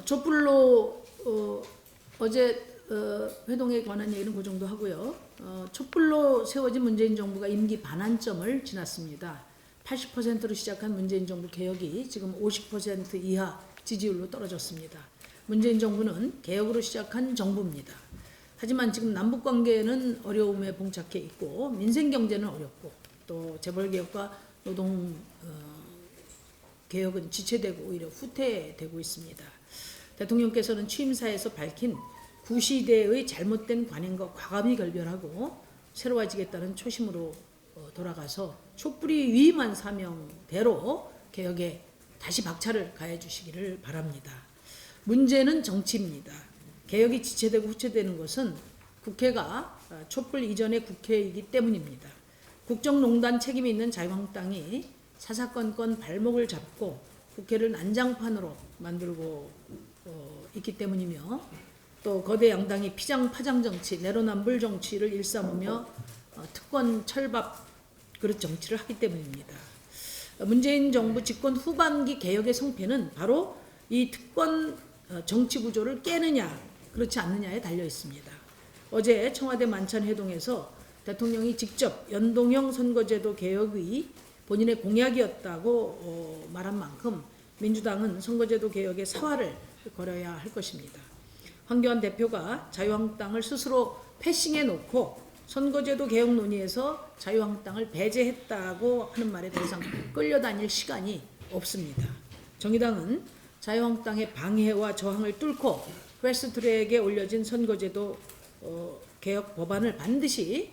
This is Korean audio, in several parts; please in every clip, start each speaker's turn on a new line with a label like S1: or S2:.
S1: 촛불로 어제 회동에 관한 얘기는 그 정도 하고요. 촛불로 세워진 문재인 정부가 임기 반환점을 지났습니다. 80%로 시작한 문재인 정부 개혁이 지금 50% 이하 지지율로 떨어졌습니다. 문재인 정부는 개혁으로 시작한 정부입니다. 하지만 지금 남북관계는 어려움에 봉착해 있고 민생 경제는 어렵고 또 재벌개혁과 노동 개혁은 지체되고 오히려 후퇴되고 있습니다. 대통령께서는 취임사에서 밝힌 구시대의 잘못된 관행과 과감히 결별하고 새로워지겠다는 초심으로 돌아가서 촛불이 위임한 사명대로 개혁에 다시 박차를 가해 주시기를 바랍니다. 문제는 정치입니다. 개혁이 지체되고 후퇴되는 것은 국회가 촛불 이전의 국회이기 때문입니다. 국정농단 책임이 있는 자유한국당이 사사건건 발목을 잡고 국회를 난장판으로 만들고 있기 때문이며 또 거대 양당이 피장파장 정치, 내로남불 정치를 일삼으며 특권 철밥 그릇 정치를 하기 때문입니다. 문재인 정부 집권 후반기 개혁의 성패는 바로 이 특권 정치 구조를 깨느냐 그렇지 않느냐에 달려 있습니다. 어제 청와대 만찬회동에서 대통령이 직접 연동형 선거제도 개혁이 본인의 공약이었다고 말한 만큼 민주당은 선거제도 개혁의 사활을 걸어야 할 것입니다. 황교안 대표가 자유한국당을 스스로 패싱해 놓고 선거제도 개혁 논의에서 자유한국당을 배제했다고 하는 말에 더 이상 끌려다닐 시간이 없습니다. 정의당은 자유한국당의 방해와 저항을 뚫고 패스트트랙에 올려진 선거제도 개혁 법안을 반드시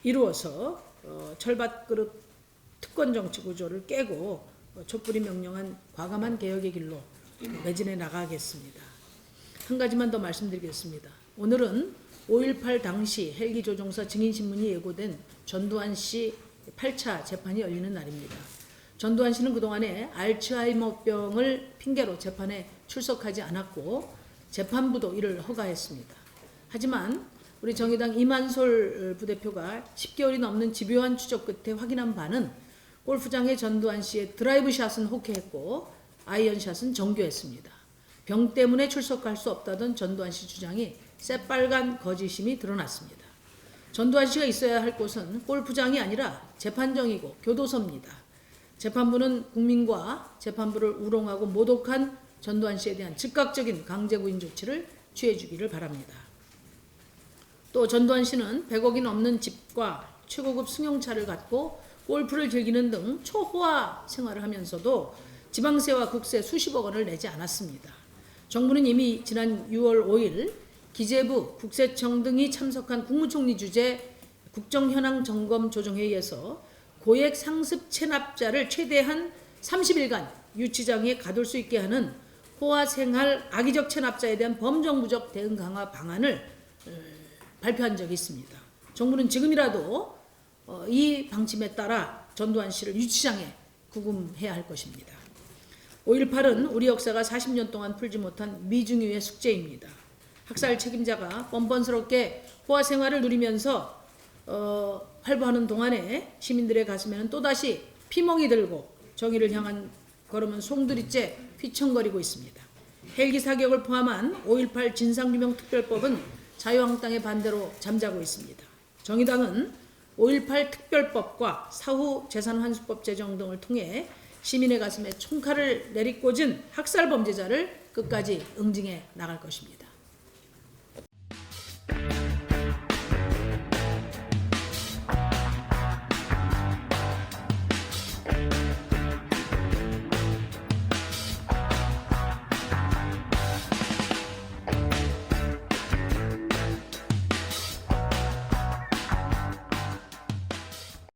S1: 이루어서 철밥그릇 특권 정치 구조를 깨고 촛불이 명령한 과감한 개혁의 길로 매진해 나가겠습니다. 한 가지만 더 말씀드리겠습니다. 오늘은 5.18 당시 헬기 조종사 증인신문이 예고된 전두환 씨 8차 재판이 열리는 날입니다. 전두환 씨는 그동안에 알츠하이머병을 핑계로 재판에 출석하지 않았고 재판부도 이를 허가했습니다. 하지만 우리 정의당 이만솔 부대표가 10개월이 넘는 집요한 추적 끝에 확인한 바는 골프장의 전두환 씨의 드라이브샷은 호쾌했고 아이언샷은 정교했습니다. 병 때문에 출석할 수 없다던 전두환 씨 주장이 새빨간 거짓임이 드러났습니다. 전두환 씨가 있어야 할 곳은 골프장이 아니라 재판정이고 교도소입니다. 재판부는 국민과 재판부를 우롱하고 모독한 전두환 씨에 대한 즉각적인 강제구인 조치를 취해주기를 바랍니다. 또 전두환 씨는 100억이 넘는 집과 최고급 승용차를 갖고 골프를 즐기는 등 초호화 생활을 하면서도 지방세와 국세 수십억 원을 내지 않았습니다. 정부는 이미 지난 6월 5일 기재부, 국세청 등이 참석한 국무총리 주재 국정현황점검조정회의에서 고액 상습 체납자를 최대한 30일간 유치장에 가둘 수 있게 하는 호화생활 악의적 체납자에 대한 범정부적 대응 강화 방안을 발표한 적이 있습니다. 정부는 지금이라도 이 방침에 따라 전두환 씨를 유치장에 구금해야 할 것입니다. 5.18은 우리 역사가 40년 동안 풀지 못한 미중유의 숙제입니다. 학살 책임자가 뻔뻔스럽게 호화생활을 누리면서 활보하는 동안에 시민들의 가슴에는 또다시 피멍이 들고 정의를 향한 걸음은 송두리째 휘청거리고 있습니다. 헬기 사격을 포함한 5.18 진상규명특별법은 자유한국당의 반대로 잠자고 있습니다. 정의당은 5.18 특별법과 사후 재산환수법 제정 등을 통해 시민의 가슴에 총칼을 내리꽂은 학살범죄자를 끝까지 응징해 나갈 것입니다.